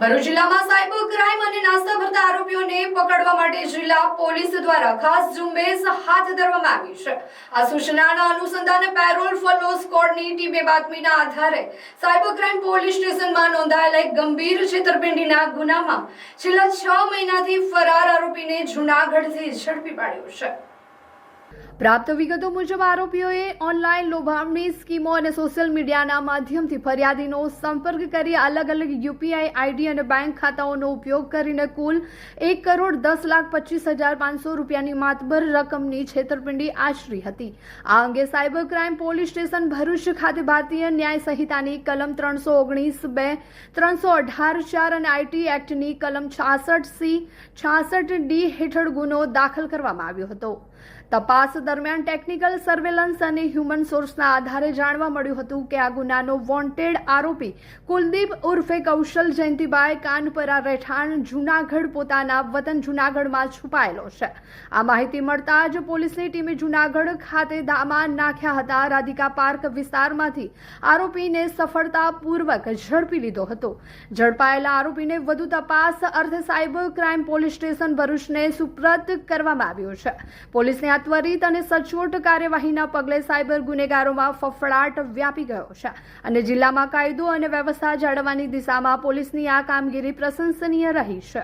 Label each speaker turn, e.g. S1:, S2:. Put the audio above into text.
S1: ભરૂચ જિલ્લામાં cyber crime અને નાસ્તા ભરતા આરોપીઓને પકડવા માટે જિલ્લા પોલીસ દ્વારા ખાસ ઝુંબેશ હાથ ધરવામાં આવી છે। આ સૂચનાના અનુસંધાને પેરોલ ફોલો સ્ક્વોડની ટીમે બાતમીના આધારે સાયબર ક્રાઇમ પોલીસ સ્ટેશનમાં નોંધાયેલા એક ગંભીર છેતરપિંડીના ગુનામાં છેલ્લા 6 મહિનાથી ફરાર આરોપીને જૂનાગઢથી ઝડપી પાડ્યો છે। પ્રાપ્ત વિગતો મુજબ આરોપીઓએ ઓનલાઈન લોભામણી સ્કીમો અને સોશિયલ મીડિયાના માધ્યમથી ફરિયાદીનો સંપર્ક કરી અલગ અલગ યુપીઆઈ આઈડી અને બેંક ખાતાઓનો ઉપયોગ કરીને કુલ 1,10,25,500 રૂપિયાની માતબર રકમની છેતરપિંડી આચરી હતી। આ અંગે cyber crime police station Bharuch ખાતે ભારતીય ન્યાય સંહિતાની કલમ 319(2), 318(4) અને આઈટી એક્ટની કલમ 66(c), 66(d) હેઠળ ગુનો દાખલ કરવામાં આવ્યો હતો। તપાસ દરમિયાન ટેકનિકલ સર્વેલન્સ અને હ્યુમન સોર્સના આધારે જાણવા મળ્યું હતું કે આ ગુનાનો વોન્ટેડ આરોપી કુલદીપ ઉર્ફે કૌશલ જયંતિભાઈ કાનપરા રહેઠાણ જૂનાગઢ પોતાના વતન જૂનાગઢમાં છુપાયેલો છે। આ માહિતી મળતા જ પોલીસની ટીમે જૂનાગઢ ખાતે ધામા નાખ્યા હતા। રાધિકા પાર્ક વિસ્તારમાંથી આરોપીને સફળતાપૂર્વક ઝડપી લીધો હતો। ઝડપાયેલા આરોપીને વધુ તપાસ અર્થે સાયબર ક્રાઇમ પોલીસ સ્ટેશન ભરૂચને સુપ્રત કરવામાં આવ્યો છે। પોલીસને ત્વરિત અને સચોટ કાર્યવાહીના પગલે સાયબર ગુનેગારોમાં ફફડાટ વ્યાપી ગયો છે અને જિલ્લામાં કાયદો અને વ્યવસ્થા જાળવવાની દિશામાં પોલીસની આ કામગીરી પ્રશંસનીય રહી છે।